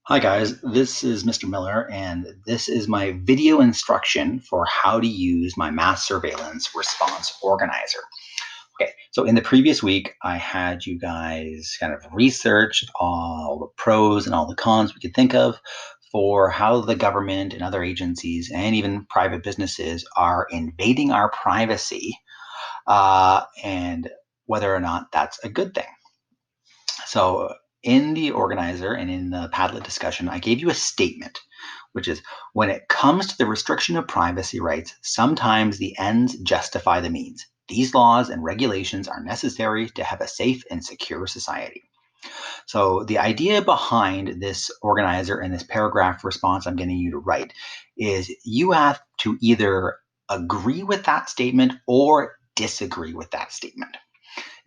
Hi guys, this is Mr. Miller, and this is my video instruction for how to use my mass surveillance response organizer. Okay, so in the previous week, I had you guys kind of researched all the pros and all the cons we could think of for how the government and other agencies and even private businesses are invading our privacy, and whether or not that's a good thing. So in the organizer and in the Padlet discussion, I gave you a statement, which is when it comes to the restriction of privacy rights, sometimes the ends justify the means. These laws and regulations are necessary to have a safe and secure society. So the idea behind this organizer and this paragraph response I'm getting you to write is you have to either agree with that statement or disagree with that statement.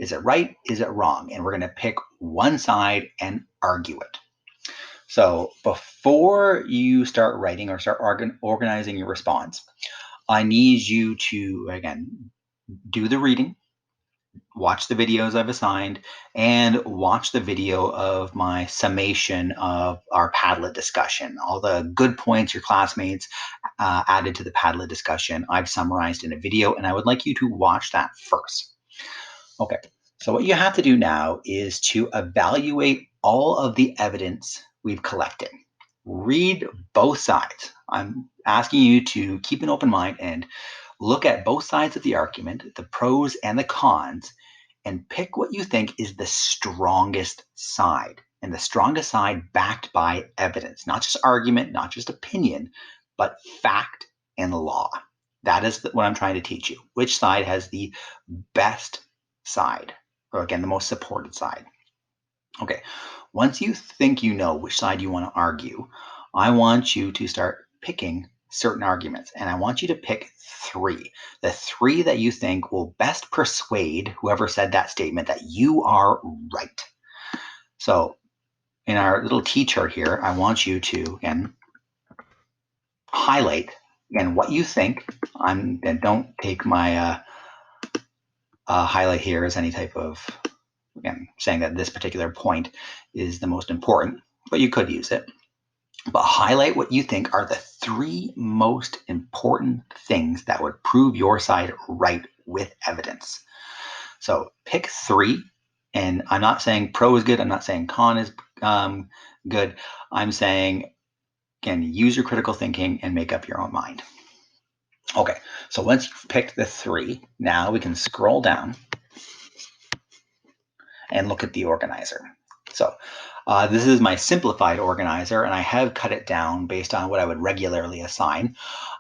Is it right? Is it wrong? And we're going to pick one side and argue it. So before you start writing or start organizing your response, I need you to, again, do the reading, watch the videos I've assigned, and watch the video of my summation of our Padlet discussion. All the good points your classmates added to the Padlet discussion, I've summarized in a video, and I would like you to watch that first. Okay, so what you have to do now is to evaluate all of the evidence we've collected. Read both sides. I'm asking you to keep an open mind and look at both sides of the argument, the pros and the cons, and pick what you think is the strongest side. And the strongest side backed by evidence, not just argument, not just opinion, but fact and law. That is what I'm trying to teach you. Which side has the best side, or again, the most supported side. Okay, once you think you know which side you want to argue, I want you to start picking certain arguments, and I want you to pick three. The three that you think will best persuade whoever said that statement that you are right. So in our little T chart here, I want you to, again, highlight, again, what you think. And don't take my highlight here as any type of, again, saying that this particular point is the most important, but you could use it. But highlight what you think are the three most important things that would prove your side right with evidence. So pick three, and I'm not saying pro is good. I'm not saying con is good. I'm saying, again, use your critical thinking and make up your own mind. Okay, so once you've picked the three, now we can scroll down and look at the organizer. So this is my simplified organizer, and I have cut it down based on what I would regularly assign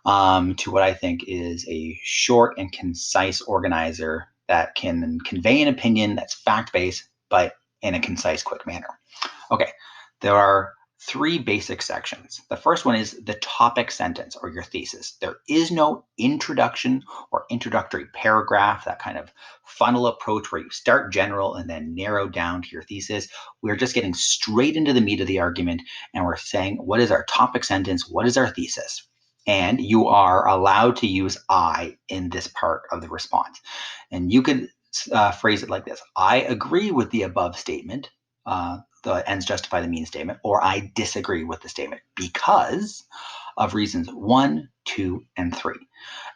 to what I think is a short and concise organizer that can convey an opinion that's fact-based, but in a concise, quick manner. Okay, there are three basic sections. The first one is the topic sentence or your thesis. There is no introduction or introductory paragraph, that kind of funnel approach where you start general and then narrow down to your thesis. We're just getting straight into the meat of the argument, and we're saying, what is our topic sentence? What is our thesis? And you are allowed to use I in this part of the response. And you could phrase it like this: I agree with the above statement, the ends justify the means statement, or I disagree with the statement because of reasons 1, 2, and 3.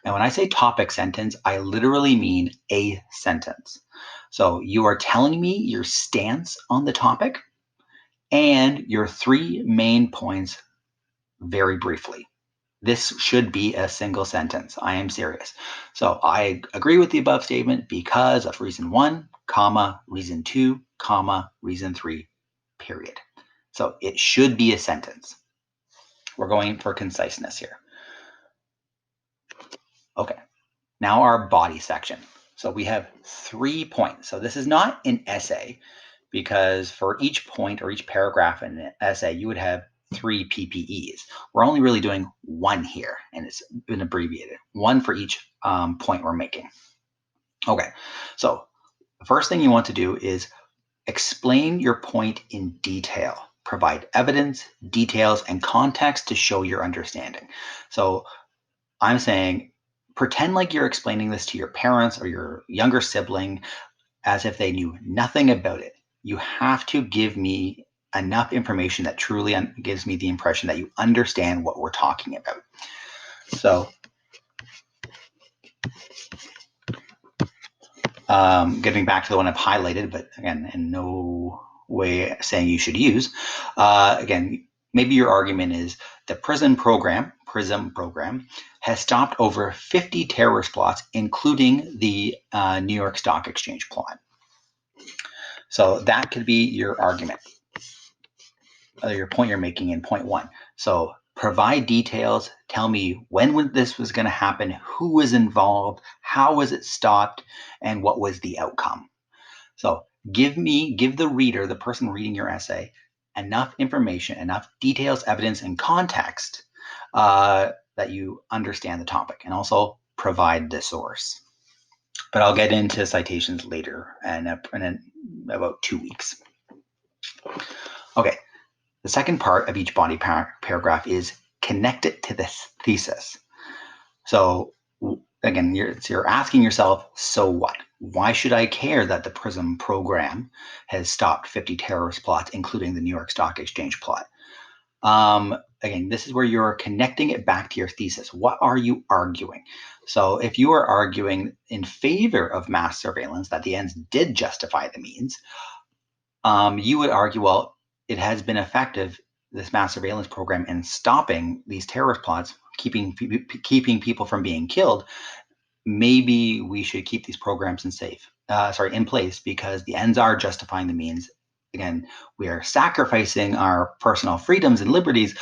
And when I say topic sentence, I literally mean a sentence. So you are telling me your stance on the topic and your three main points very briefly. This should be a single sentence. I am serious. So I agree with the above statement because of reason 1, comma, reason 2, comma, reason 3, period. So it should be a sentence. We're going for conciseness here. Okay, now our body section. So we have 3 points. So this is not an essay, because for each point or each paragraph in an essay, you would have 3 PPEs. We're only really doing 1 here, and it's been abbreviated. 1 for each point we're making. Okay, so the first thing you want to do is explain your point in detail. Provide evidence, details, and context to show your understanding. So I'm saying, pretend like you're explaining this to your parents or your younger sibling as if they knew nothing about it. You have to give me enough information that truly gives me the impression that you understand what we're talking about. So getting back to the one I've highlighted, but again, in no way saying you should use. Again, maybe your argument is the PRISM program has stopped over 50 terrorist plots, including the New York Stock Exchange plot. So that could be your argument, your point you're making in point one. So provide details. Tell me when this was going to happen, who was involved, how was it stopped, and what was the outcome. So give the reader, the person reading your essay, enough information, enough details, evidence, and context that you understand the topic, and also provide the source. But I'll get into citations later in about 2 weeks. Okay, the second part of each body paragraph is connect it to the thesis. So again, you're asking yourself, so what? Why should I care that the PRISM program has stopped 50 terrorist plots, including the New York Stock Exchange plot? Again, this is where you're connecting it back to your thesis. What are you arguing? So if you are arguing in favor of mass surveillance, that the ends did justify the means, you would argue, well, it has been effective, this mass surveillance program, in stopping these terrorist plots, keeping people from being killed. Maybe we should keep these programs in place because the ends are justifying the means. Again, we are sacrificing our personal freedoms and liberties,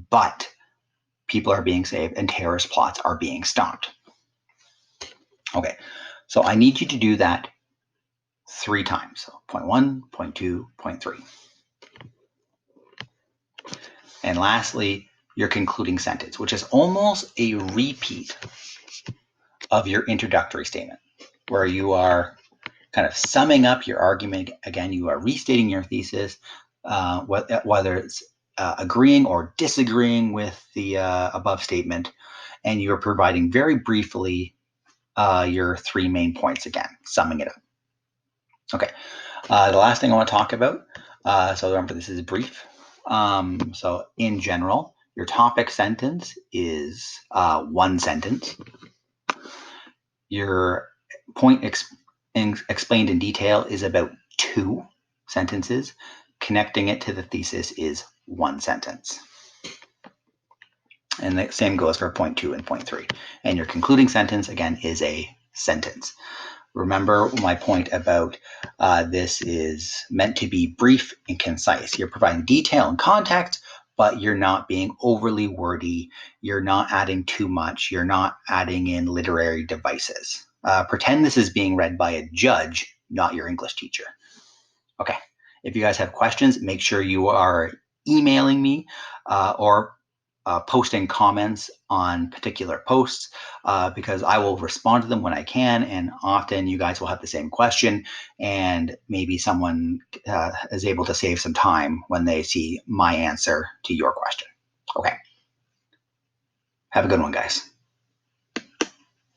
but people are being saved and terrorist plots are being stopped. Okay, so I need you to do that 3 times. So point 1, point 2, point 3. And lastly, your concluding sentence, which is almost a repeat of your introductory statement, where you are kind of summing up your argument. Again, you are restating your thesis, whether it's agreeing or disagreeing with the above statement, and you are providing very briefly your 3 main points, again, summing it up. Okay, the last thing I want to talk about, so remember this is brief. So in general, your topic sentence is 1 sentence. Your point explained in detail is about 2 sentences. Connecting it to the thesis is 1 sentence. And the same goes for point 2 and point 3. And your concluding sentence, again, is a sentence. Remember my point about this is meant to be brief and concise. You're providing detail and context, but you're not being overly wordy. You're not adding too much. You're not adding in literary devices. Pretend this is being read by a judge, not your English teacher. Okay, if you guys have questions, make sure you are emailing me or posting comments on particular posts because I will respond to them when I can, and often you guys will have the same question, and maybe someone is able to save some time when they see my answer to your question. Okay. Have a good one, guys.